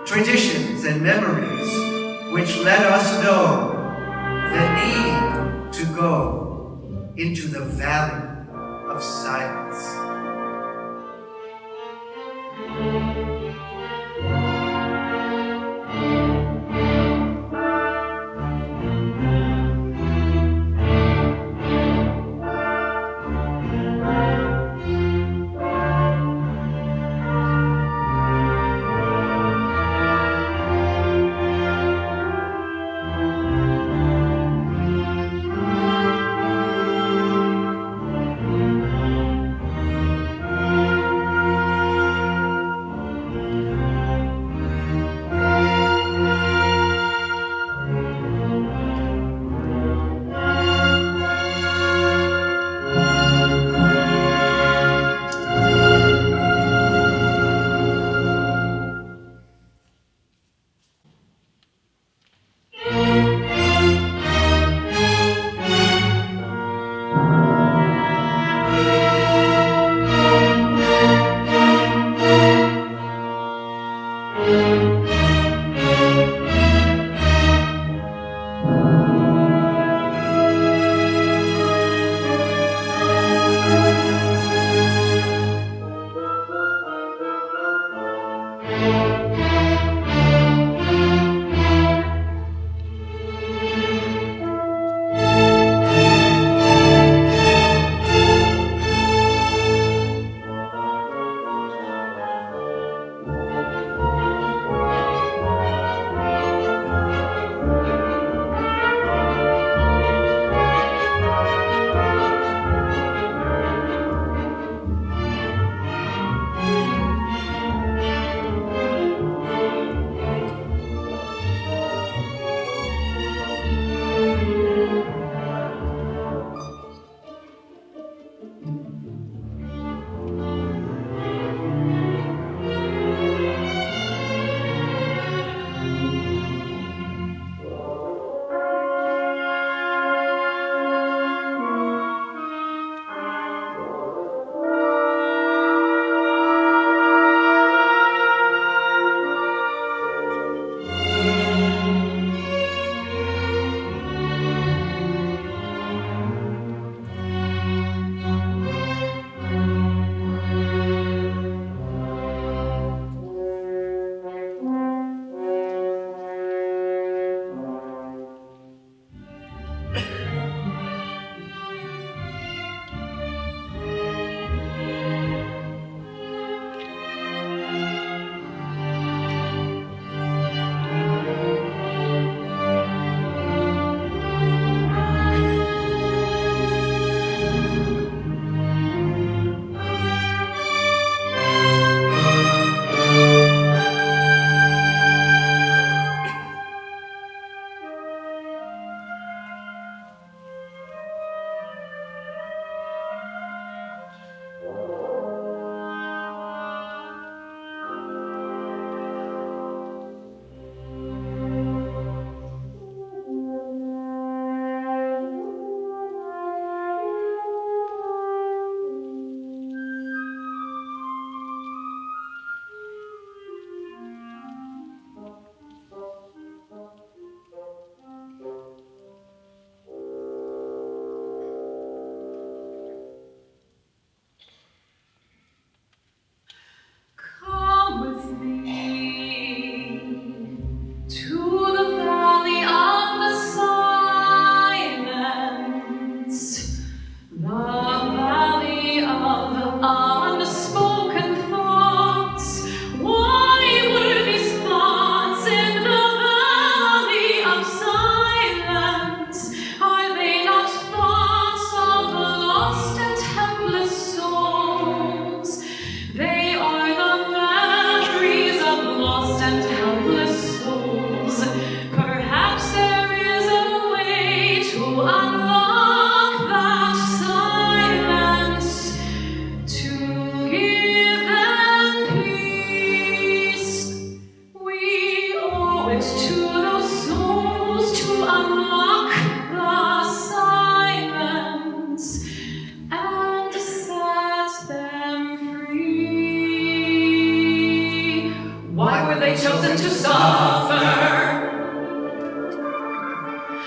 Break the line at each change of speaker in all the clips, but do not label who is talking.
Traditions and memories which let us know the need to go into the valley of silence.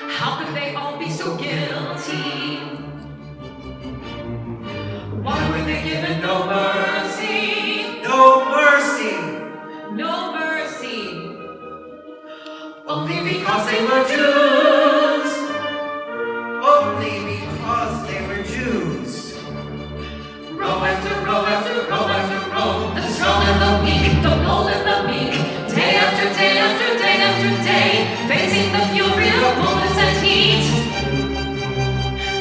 How could they all be so guilty? Why were they given no mercy?
No mercy!
No mercy!
Only because they were Jews! Only because they were Jews!
Row after row after row after row, the strong and the weak, the bold and the meek, day after day after day after day, facing the fury of bullets and heat.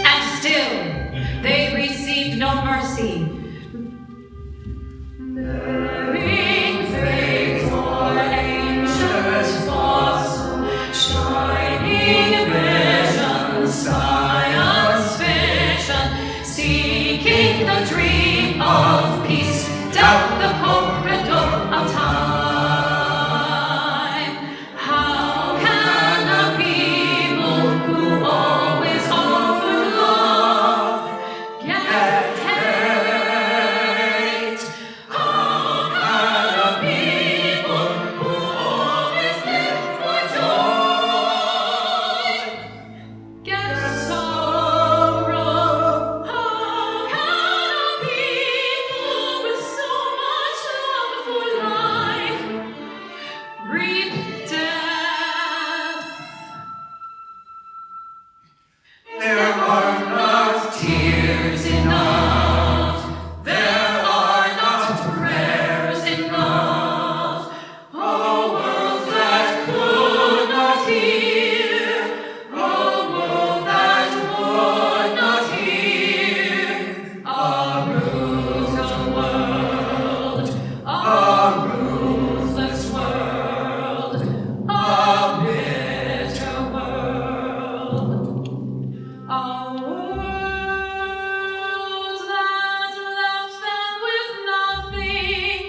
And still, they received no mercy. Bearing faith for ancient thoughts, shining vision, science fiction, seeking the dream of peace down the corridor of time. How can a people who always offered love get hate? How can a people who always lived for joy get sorrow? How can a people with so much love for life reap death?
There are not
Tears enough, there are not prayers enough. A world that could not hear, a world that would not hear. A brutal world, a ruthless world, a bitter world. A world that left them with nothing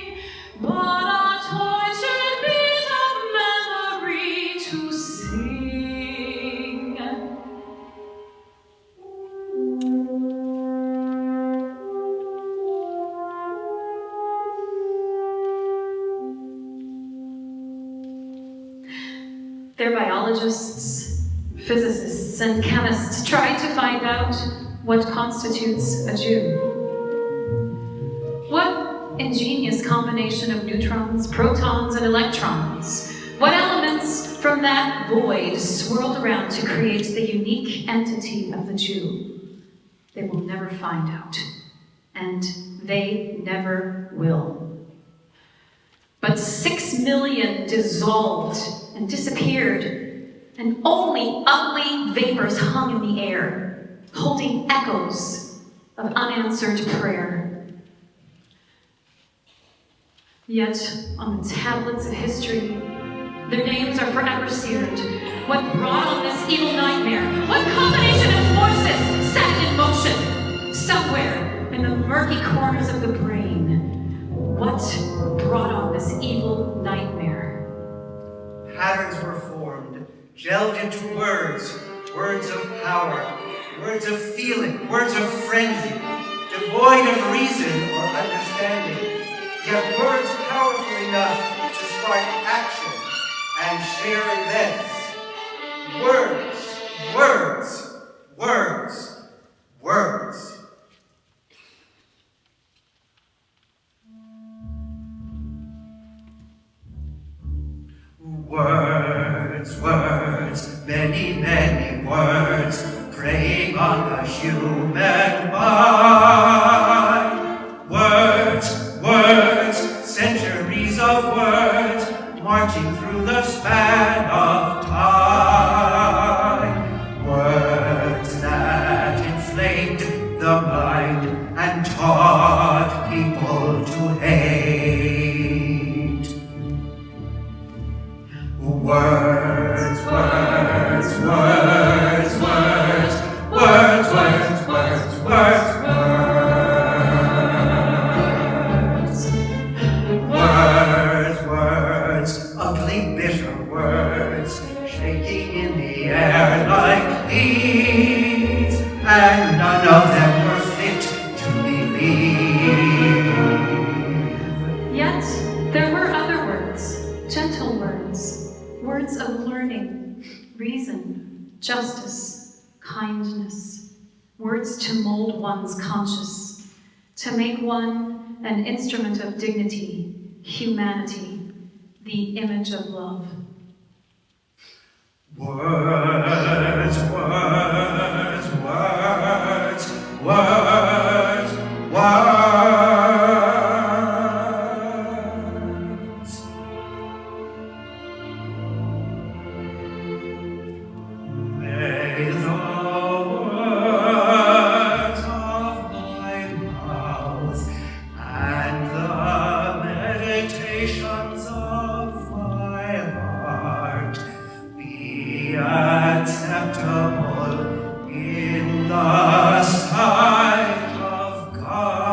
but a tortured beat of memory to sing. Their biologists, physicists, and chemists tried to find out what constitutes a Jew. What ingenious combination of neutrons, protons, and electrons? What elements from that void swirled around to create the unique entity of the Jew? They will never find out, and they never will. But 6 million dissolved and disappeared, and only ugly vapors hung in the air, holding echoes of unanswered prayer. Yet, on the tablets of history, their names are forever seared. What brought on this evil nightmare? What combination of forces set it in motion? Somewhere in the murky corners of the brain, what brought on this evil nightmare?
Patterns were formed, gelled into words, words of power, words of feeling, words of frenzy, devoid of reason or understanding, yet words powerful enough to spark action and share events. Words, words, words, words. Words, words, many, many words, preying on the human mind. Words, words, centuries of words, marching through the span of time. Words that inflamed the mind and taught people to hate. Words, words, words, words, words, words, words, words, words, words, ugly, bitter words, shaking in the air like leaves, and none of them were fit to believe.
Yet, there were other words, gentle words, words of learning, reason, justice, kindness, words to mold one's conscience, to make one an instrument of dignity, humanity, the image of love.
Words, words, words, words, words. May the words of my mouth and the meditations of my heart be acceptable in the sight of God.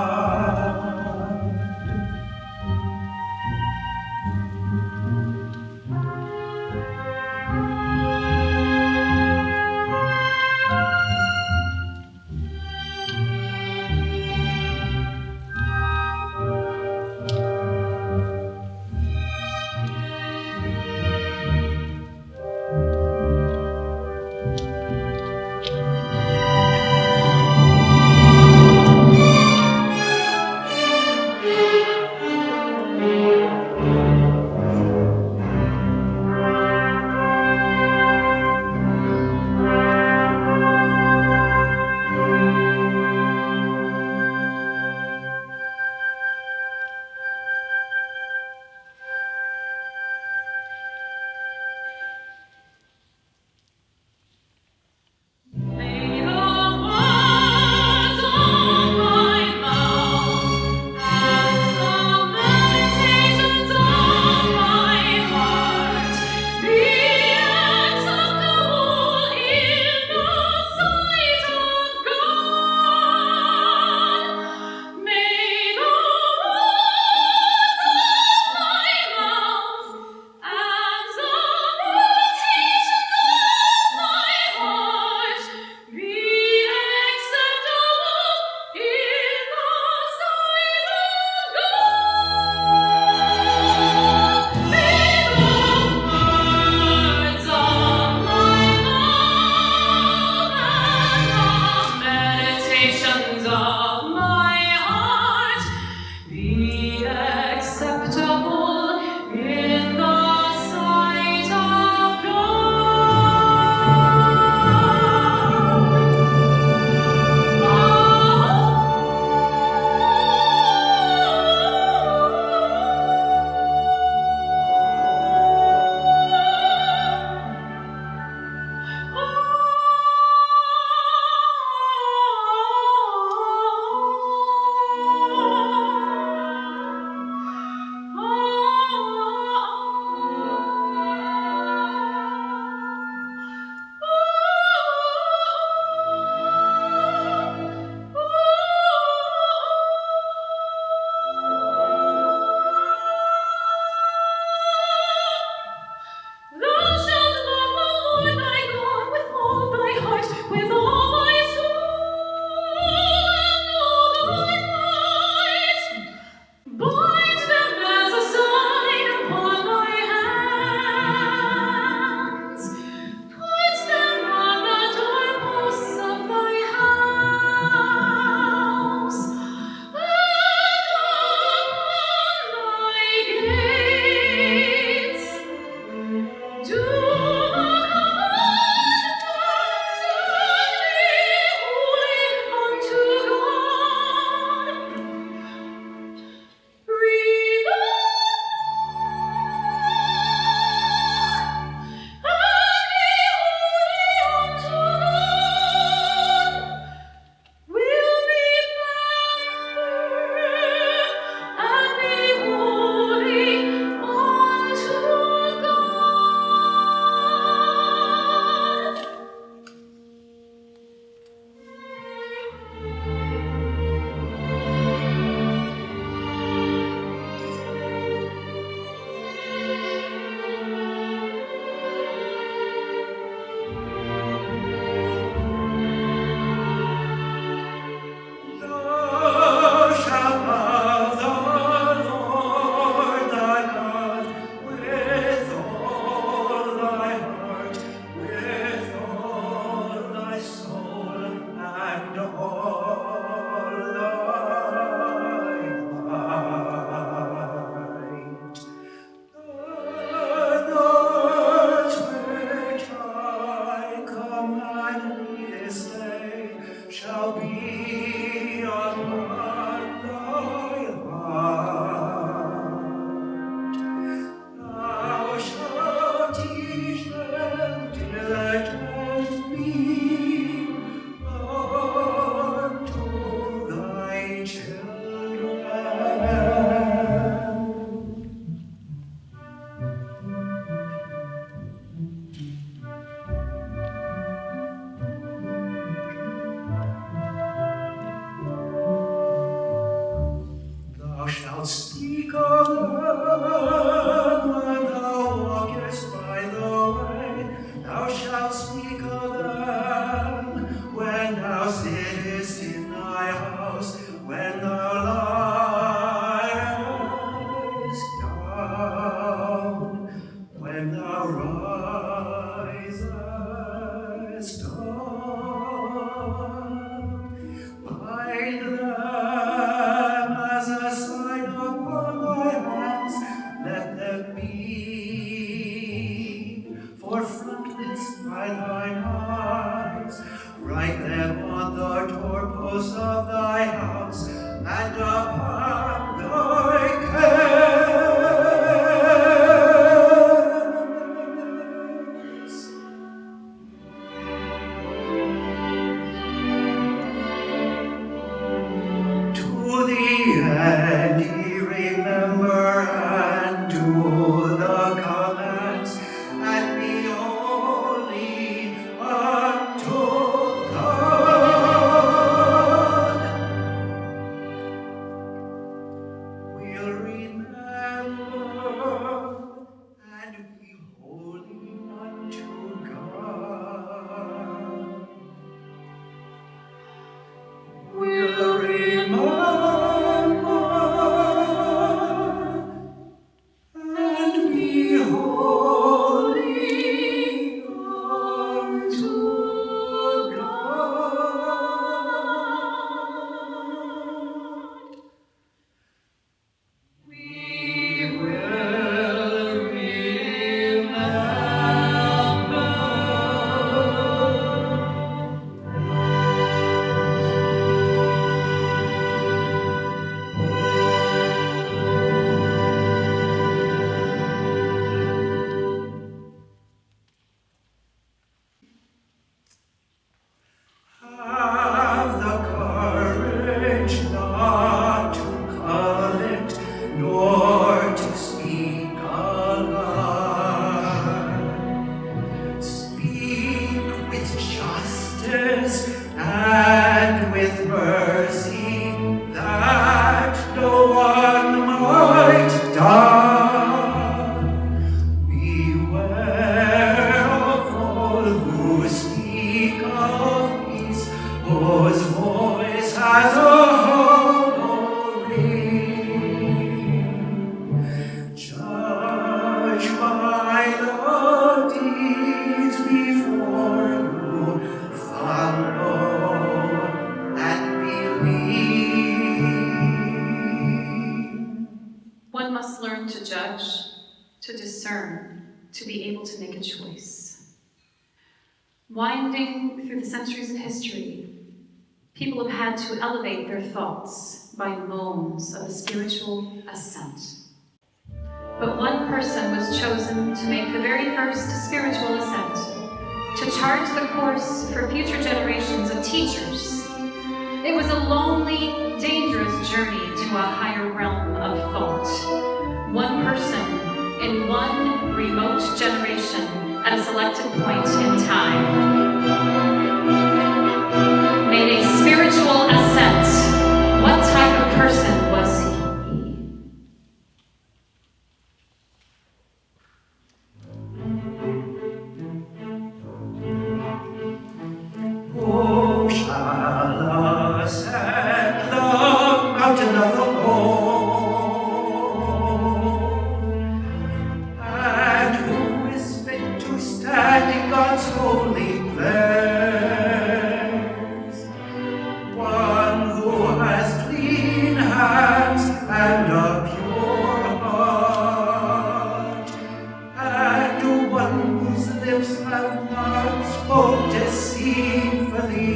shall be upon thy heart. Thou shalt teach them diligently unto thy children. Thou shalt speak of them when thou walkest by the way. Thou shalt speak of them when thou sittest in thy house, when thou liest down, when thou risest up. Bind them as a sign upon thy hands, let them be for frontlets by thine eyes. Write them on the doorposts of thy house and upon thy gates. To the end ye remember and do the commands, and be holy unto God. We'll remember and be holy unto God. We'll remember and be holy unto God. We will remember. Have the courage not to covet, nor to speak a lie. Speak with justice and with mercy, that no one might die. Beware of all who speak of peace, whose voice has a hollow ring. Judge by the deeds before you, follow and believe.
One must learn to judge, to discern, to be able to make a choice. Winding through the centuries of history, people have had to elevate their thoughts by moans of a spiritual ascent. But one person was chosen to make the very first spiritual ascent, to chart the course for future generations of teachers. It was a lonely, dangerous journey to a higher realm of thought. One person in one remote generation at a selected point in time made a spiritual ascent. What type of person was he?
Who shall ascend the mountain of the Lord? And who is fit to stand in God's holy place? One who has clean hands and a pure heart, and one whose lips have not spoken deceitfully.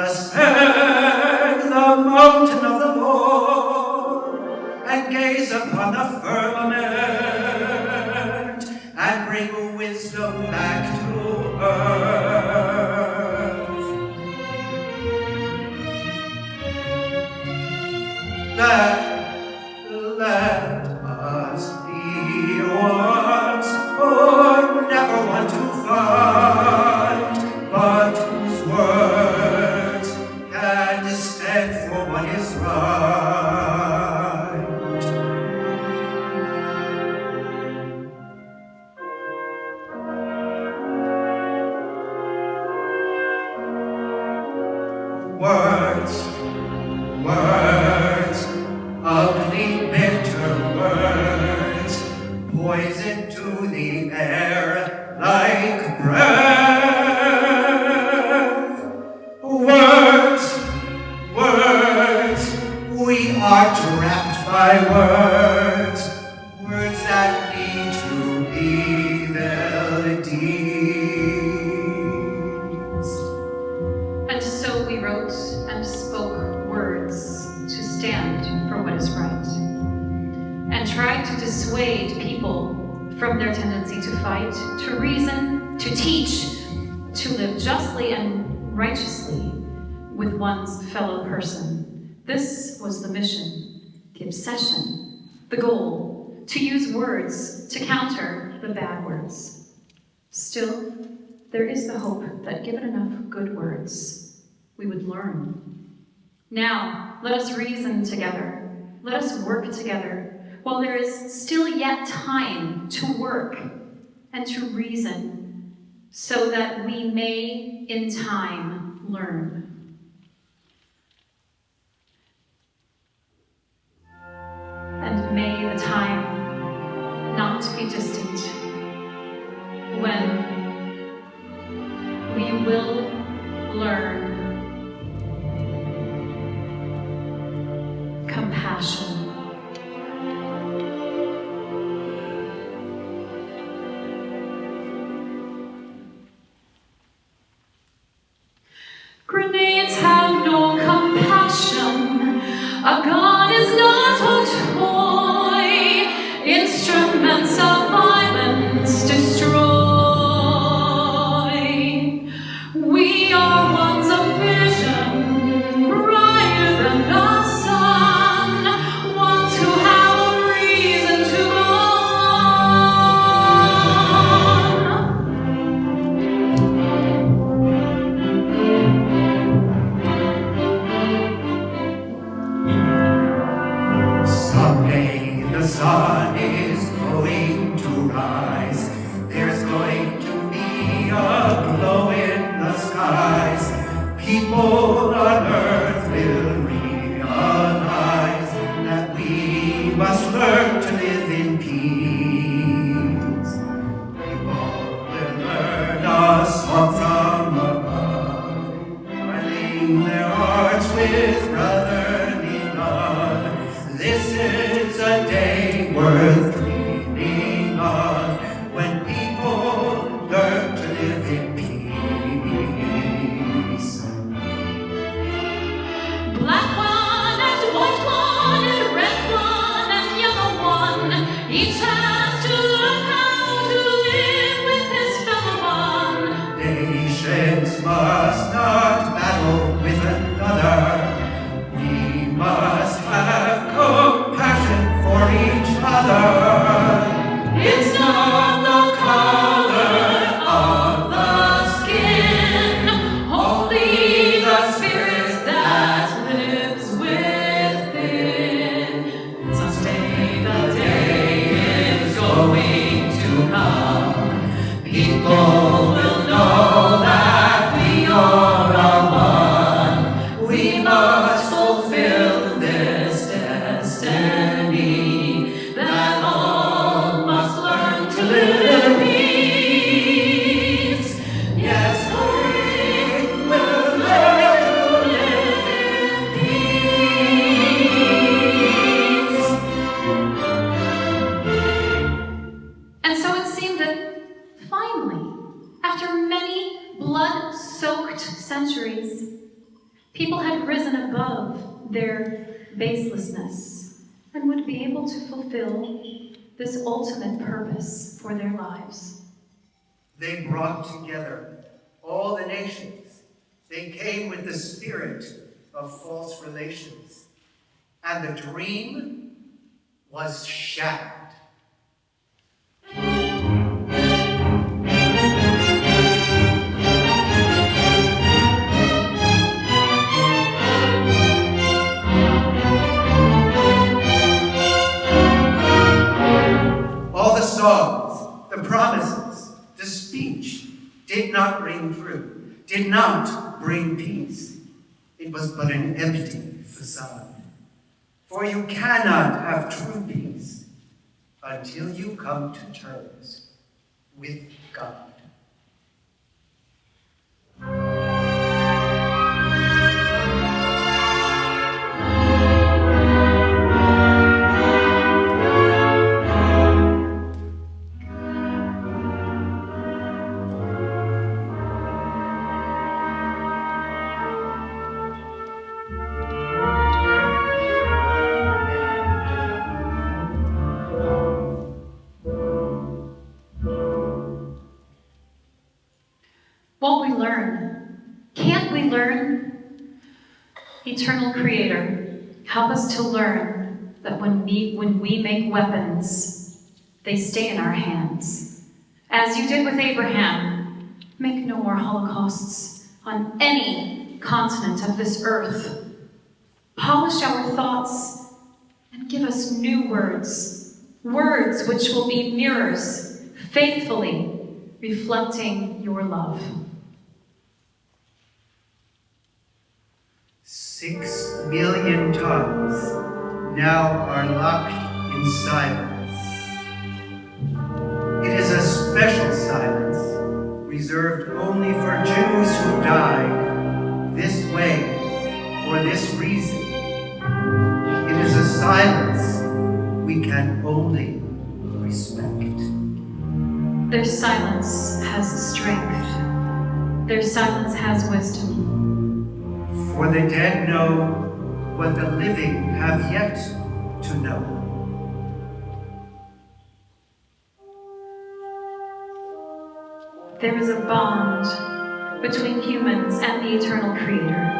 ascend the mountain of the Lord, and gaze upon the firmament, and bring wisdom back to earth. Let us be ones who never want to fight, but whose words can stand for what is right. Words, ugly, bitter words, poison to the air like breath. Words, we are trapped by words that lead to evil deeds.
And so we wrote and spoke words to stand for what is right, and tried to dissuade people from their tendency to fight, to reason, to teach, to live justly and righteously with one's fellow person. This was the mission, the obsession, the goal, to use words to counter the bad words. Still, there is the hope that given enough good words, we would learn. Now, let us reason together. Let us work together while there is still yet time to work and to reason, so that we may in time learn. And may the time not be distant when we will learn compassion. Grenades have no compassion. A gun is not a toy. Instruments of violence destroy. We are ones of vision, brighter than the sun, ones who have a reason to go
Someday the sun is going to rise. There's going to be a glow in the skies. People on earth will realize that we must learn to live in peace. People will learn a song from above, running their hearts with brotherly love. This is a day worth dreaming of, when people learn to live in peace.
black one and white one and red one and yellow one. Each has to learn how to live with his fellow one.
Nations must not battle with another. We must have compassion for each other. It's not the color of the skin,
Only the spirit that lives within. Someday the day People had risen above their baselessness and would be able to fulfill this ultimate purpose for their lives.
They brought together all the nations. They came with the spirit of false relations, and the dream was shattered. All the songs, the promises, the speech did not ring true, did not bring peace. It was but an empty facade. For you cannot have true peace until you come to terms with God.
Won't we learn? Can't we learn? Eternal Creator, help us to learn that when we make weapons, they stay in our hands. As you did with Abraham, make no more holocausts on any continent of this earth. Polish our thoughts and give us new words, words which will be mirrors, faithfully reflecting your love.
6 million tongues now are locked in silence. It is a special silence reserved only for Jews who died this way for this reason. It is a silence we can only respect.
Their silence has strength. Their silence has wisdom.
For the dead know what the living have yet to know.
There is a bond between humans and the eternal Creator.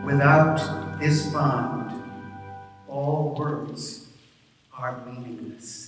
Without this bond, all words are meaningless.